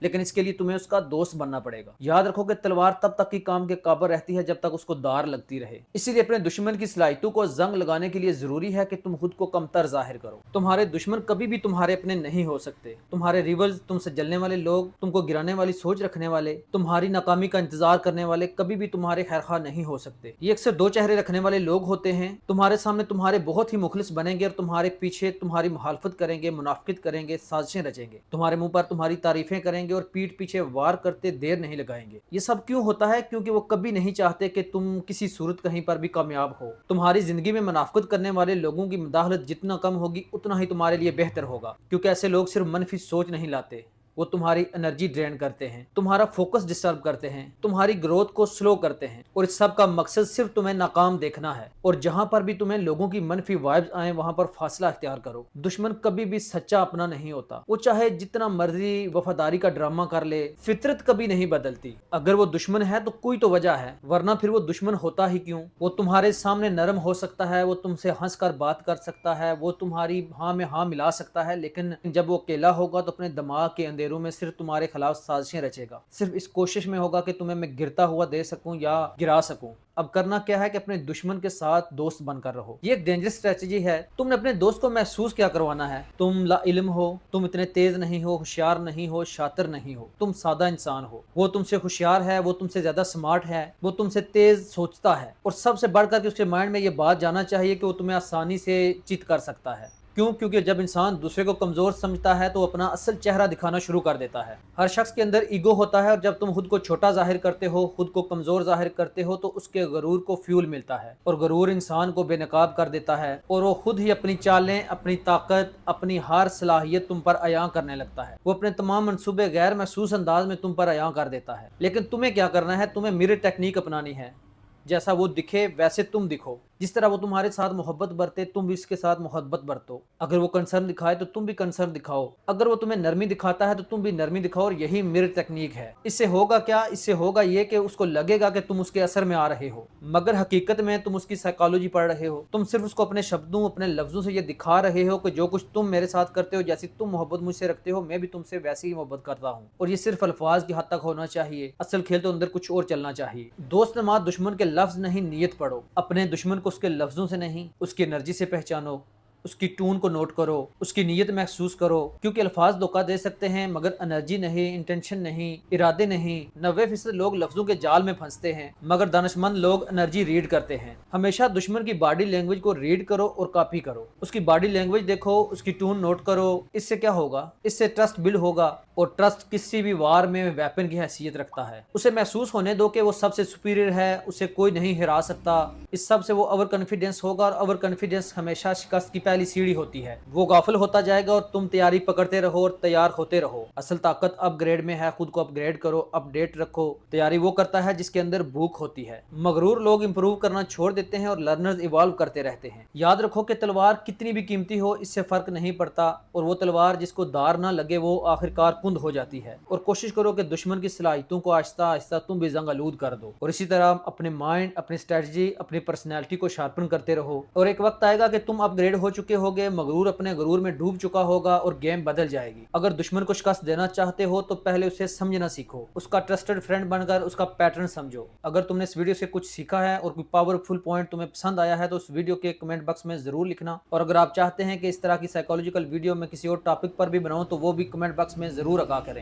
लेकिन इसके लिए तुम्हें उसका दोस्त बनना पड़ेगा। याद रखो कि तलवार तब तक ही काम के काबिल रहती है जब तक उसको धार लगती रहे। इसीलिए अपने दुश्मन की सलाहियतों को जंग लगाने के लिए जरूरी है कि तुम खुद को कमतर जाहिर करो। तुम्हारे दुश्मन कभी भी तुम्हारे अपने नहीं हो सकते। तुम्हारे रिवल्स, तुमसे जलने वाले लोग, तुमको गिराने वाली सोच रखने वाले, तुम्हारी नाकामी का इंतजार करने वाले कभी भी तुम्हारे खैरखा नहीं हो सकते। ये अक्सर दो चेहरे रखने वाले लोग होते हैं। तुम्हारे सामने तुम्हारे बहुत ही मुखलिस बनेंगे और तुम्हारे पीछे तुम्हारी मुखालफत करेंगे, मुनाफिकत करेंगे, साजिशें रचेंगे, तुम्हारे मुंह पर तुम्हारी तारीफें करेंगे और पीठ पीछे वार करते देर नहीं लगाएंगे। ये सब क्यों होता है? क्योंकि वो कभी नहीं चाहते कि तुम किसी सूरत कहीं पर भी कामयाब हो। तुम्हारी जिंदगी में मुनाफिकत करने वाले लोगों की मुदाखलत जितना कम होगी उतना ही तुम्हारे लिए बेहतर होगा, क्योंकि ऐसे लोग सिर्फ मनफी सोच नहीं लाते, वो तुम्हारी एनर्जी ड्रेन करते हैं, तुम्हारा फोकस डिस्टर्ब करते हैं, तुम्हारी ग्रोथ को स्लो करते हैं, और इस सब का मकसद सिर्फ तुम्हें नाकाम देखना है। और जहां पर भी तुम्हें लोगों की मनफी वाइब्स आए वहां पर फासला इख्तियार करो। दुश्मन कभी भी सच्चा अपना नहीं होता, वो चाहे जितना मर्जी वफादारी का ड्रामा कर ले, फितरत कभी नहीं बदलती। अगर वो दुश्मन है तो कोई तो वजह है, वरना फिर वो दुश्मन होता ही क्यों? वो तुम्हारे सामने नरम हो सकता है, वो तुमसे हंस कर बात कर सकता है, वो तुम्हारी हाँ में हाँ मिला सकता है, लेकिन जब वो अकेला होगा तो अपने दिमाग के अंधेरों में सिर्फ तुम्हारे खिलाफ साजिशें रचेगा। सिर्फ इस कोशिश में होगा कि तुम्हें मैं गिरता हुआ दे सकूं या गिरा सकूं। अब करना क्या है कि अपने दुश्मन के साथ दोस्त बनकर रहो। ये एक डेंजरस स्ट्रेटजी है। तुमने अपने दोस्त को महसूस क्या करवाना है? तुम ला इल्म हो, तुम इतने तेज नहीं हो, होशियार नहीं हो, शातिर नहीं हो, तुम सादा इंसान हो। वो तुमसे होशियार है, वो तुमसे ज्यादा स्मार्ट है, वो तुमसे तेज सोचता है, और सबसे बढ़कर के उसके माइंड में ये बात जाना चाहिए कि वो तुम्हें आसानी से चित कर सकता है। क्यों? क्योंकि जब इंसान दूसरे को कमजोर समझता है तो अपना असल चेहरा दिखाना शुरू कर देता है। हर शख्स के अंदर ईगो होता है, और जब तुम खुद को छोटा जाहिर करते हो, खुद को कमजोर जाहिर करते हो, तो उसके गरूर को फ्यूल मिलता है, और गरूर इंसान को बेनकाब कर देता है, और वो खुद ही अपनी चालें, अपनी ताकत, अपनी हर सलाहियत तुम पर अयां करने लगता है। वो अपने तमाम मंसूबे गैर महसूस अंदाज में तुम पर अयां कर देता है। लेकिन तुम्हें क्या करना है? तुम्हें मिरर टेक्निक अपनानी है। जैसा वो दिखे वैसे तुम दिखो। जिस तरह वो तुम्हारे साथ मोहब्बत बरते, तुम भी इसके साथ मोहब्बत बरतो। अगर वो कंसर्न दिखाए तो तुम भी कंसर्न दिखाओ। अगर वो तुम्हें नरमी दिखाता है तो तुम भी नरमी दिखाओ, और यही मिरर टेक्निक है। इससे होगा क्या? इससे होगा ये कि उसको लगेगा कि तुम उसके असर में आ रहे हो, मगर हकीकत में तुम उसकी साइकोलॉजी पढ़ रहे हो। तुम सिर्फ उसको अपने शब्दों, अपने लफ्जों से ये दिखा रहे हो कि जो कुछ तुम मेरे साथ करते हो, जैसी तुम मोहब्बत मुझसे रखते हो, मैं भी तुमसे वैसी ही मोहब्बत करता हूँ। और ये सिर्फ अल्फाज की हद तक होना चाहिए, असल खेल तो अंदर कुछ और चलना चाहिए। दोस्त नमाज दुश्मन के लफ्ज नहीं, नीयत पढ़ो। अपने दुश्मन को उसके लफ्जों से नहीं, उसकी एनर्जी से पहचानो, उसकी टून को नोट करो, उसकी नीयत महसूस करो। क्योंकि अल्फाज धोखा दे सकते हैं, मगर एनर्जी नहीं, इंटेंशन नहीं, इरादे नहीं। 90% लोग लफ्जों के जाल में फंसते हैं, मगर दानिशमंद लोग एनर्जी रीड करते हैं। हमेशा दुश्मन की बॉडी लैंग्वेज को रीड करो और कॉपी करो। उसकी बॉडी लैंग्वेज देखो, उसकी टून नोट करो। इससे क्या होगा? इससे ट्रस्ट बिल्ड होगा, और ट्रस्ट किसी भी वार में वेपन की हैसियत रखता है। उसे महसूस होने दो कि वो सबसे सुपीरियर है, उसे कोई नहीं हिरा सकता। इस सब से वो ओवर कॉन्फिडेंस होगा, और ओवर कॉन्फिडेंस हमेशा शिकस्त की पहली सीढ़ी होती है। वो गाफिल होता जाएगा और तुम तैयारी पकड़ते रहो और तैयार होते रहो। असल ताकत अपग्रेड में है। खुद को अपग्रेड करो, अपडेट रखो। तैयारी वो करता है जिसके अंदर भूख होती है। मगरूर लोग इंप्रूव करना छोड़ देते हैं, और लर्नर्स इवॉल्व करते रहते हैं। याद रखो कि तलवार कितनी भी कीमती हो, इससे फर्क नहीं पड़ता, और वो तलवार जिसको दार ना लगे वो आखिरकार कुंद हो जाती है। और कोशिश करो कि दुश्मन की सलाहियतों को आहिस्ता आहिस्ता तुम भी जंग आलूद कर दो, और इसी तरह अपने माइंड, अपनी स्ट्रेटजी, अपनी पर्सनैलिटी को शार्पन करते रहो। और एक वक्त आएगा कि तुम अपग्रेड हो चुके होगे, मगरूर अपने गरूर में डूब चुका होगा, और गेम बदल जाएगी। अगर दुश्मन को शिकस्त देना चाहते हो तो पहले उसे समझना सीखो, उसका ट्रस्टेड फ्रेंड बनकर उसका पैटर्न समझो। अगर तुमने इस वीडियो से कुछ सीखा है और कोई पावरफुल पॉइंट तुम्हें पसंद आया है तो उस वीडियो के कमेंट बॉक्स में जरूर लिखना। और अगर आप चाहते हैं कि इस तरह की साइकोलॉजिकल वीडियो में किसी और टॉपिक पर भी बनाऊं तो वो भी कमेंट बॉक्स में जरूर आगाह करें।